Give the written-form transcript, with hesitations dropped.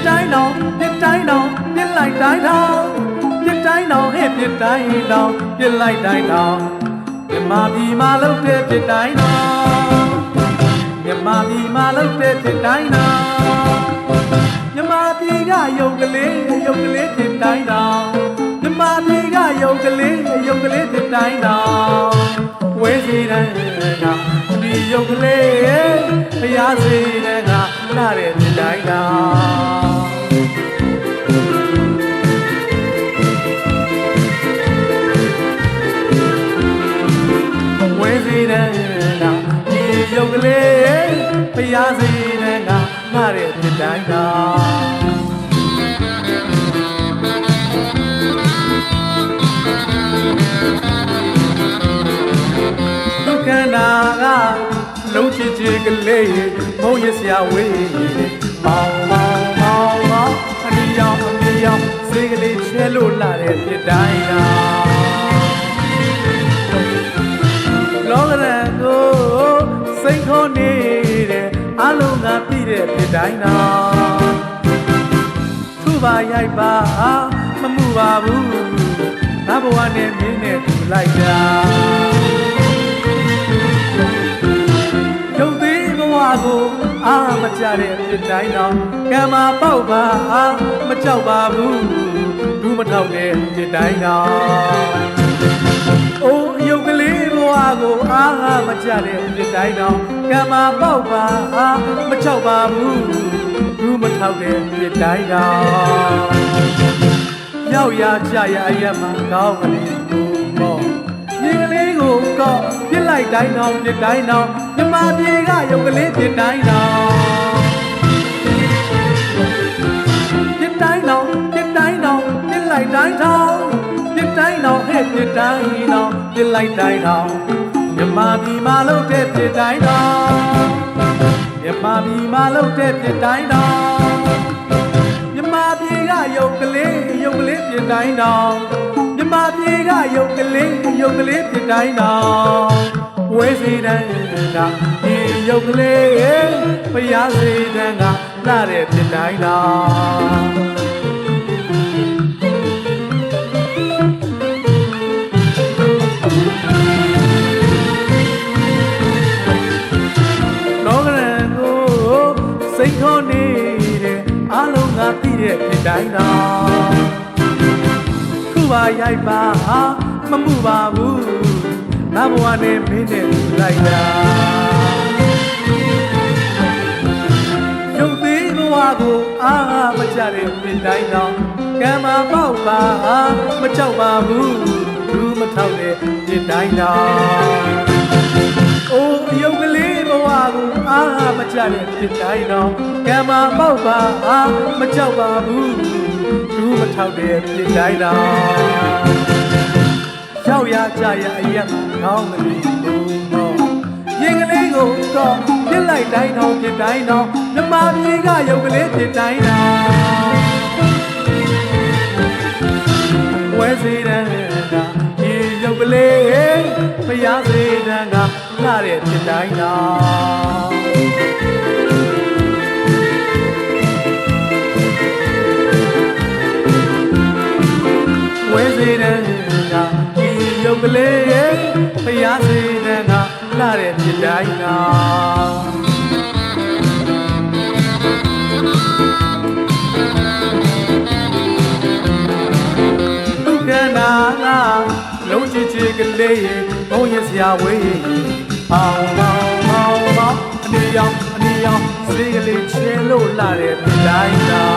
တိုင်းတော်ပြစ်တိုင်းတော်ပြစ်လိုက်တိုင်းတော်ပြစ်တိုင်းတော်ဟဲ့ပြစ်တိုင်းတော်ပြစ်လိုက်တိုင်းတော်မြမပြည်မှာလုပ်တဲ့ပြစ်တိုင်းတော်မြမပြည်မှာလုပ်တဲ့ပြစ်တိုင်းတော်မြမပြည်ကရုပ်ကလေးပြစ်တိုင်းတော်မြမပြည်ကရုပ်ကလေးပြစ်တိုင်းတော်ဝဲစီတိုင်းကဒီရုပ်ကလေးဘုရားစီတဲ့ကလာတဲ့ပြစ်တိုင်းတော်ဝဲစီတဲ့ကဒီရုပ်ကလေးဘုရားစီတဲ့ကလာတဲ့ပြစ်တိုင်းတော်ခန္ဓာကလုံးချစ်ချစ်ကလေးမုံရစရာဝေးမောင်မောင်မောင်မောင်အနီရောင်စေးကလေးချဲလို့လာတဲ့ပြစ်တိုင်းကလောကရန်ကိုစိတ်ခေါ်နေတဲ့အလုံးကပြည့်တဲ့ပြစ်တိုင်းကသူ့ပါရိုက်ပါမမှုပါဘူးငါဘဝနဲ့မင်းနဲ့တူလိုက်တာရုပ်သေးဘဝကိုမကြတဲ့ပြစ်တိုင်းတော်ကံမှာပေါက်ပါမကြောက်ပါဘူးလူမထောက်တဲ့ပြစ်တိုင်းတော်အိုးရုပ်ကလေးဘဝကိုမကြတဲ့ပြစ်တိုင်းတော်ကံမှာပေါက်ပါမကြောက်ပါဘူးလူမထောက်တဲ့ပြစ်တိုင်းတော်ရောက်ရကြရအရက်မှာကောင်းကလေးကိုမောရေကလေးကိုကောက်ပြစ်လိုက်တိုင်းတော်ပြစ်တိုင်းတော်မြမပြေကရုပ်ကလေးပြစ်တိုင်းတော်ပြစ်တိုင်းတော်ပြစ်လိုက်တိုင်းတော်ပြစ်တိုင်းတော်ဟဲ့ပြစ်တိုင်းတော်ပြစ်လိုက်တိုင်းတော်မြမပြည်မှာလုပ်တဲ့ပြစ်တိုင်းတော်မြမပြည်မှာလုပ်တဲ့ပြစ်တိုင်းတော်မြမပြည်ကရုပ်ကလေးပြစ်တိုင်းတော်မြမပြည်ကရုပ်ကလေးပြစ်တိုင်းတော်ဝဲစီတိုင်းကဒီရုပ်ကလေးဘုရားစီတိုင်းကလာတဲ့ပြစ်တိုင်းတော်လောကရန်ကိုစိတ်ခေါ်နေတဲ့အလုံးကပြည့်တဲ့ပြစ်တိုင်းတော်ခုပါရိုက်ပါမမှုပါဘူးငါဘဝနဲ့မင်းနဲ့လိုက်တာရုပ်သေးဘဝကိုမကြတဲ့ပြစ်တိုင်းတော်ကံမှာပေါက်ပါမကြောက်ပါဘူးလူမထောက်တဲ့ပြစ်တိုင်းတော်အိုးရုပ်ကလေးဘဝကိုမကြတဲ့ပြစ်တိုင်းတော်ကံမှာပေါက်ပါမကြောက်ပါဘူးလူမထောက်တဲ့ပြစ်တိုင်းတော်ရောက်ရကြရအရက်မှာကောင်းကလေးကိုမောရင်ကလေးကိုတော့ပြစ်လိုက်တိုင်းတော်ပြစ်တိုင်းတော်မြမပြေကရုပ်ကလေးပြစ်တိုင်းတော်ဝဲစီတဲ့ကဒီရုပ်ကလေးဘုရားစီတဲ့ကလာတဲ့ပြစ်တိုင်းတော်ဝဲစီတဲ့ကရုပ်ကလေးဘုရားစီတဲ့ကလာတဲ့ပြစ်တိုင်းတော်ဒုက္ခနာကလုံးချစ်ချစ်ကလေးဘုံရစရာဝေးမောင်မောင်မောင်မောင်အနီရောင်စေးကလေးချဲလို့လာတဲ့ပြစ်တိုင်းတော်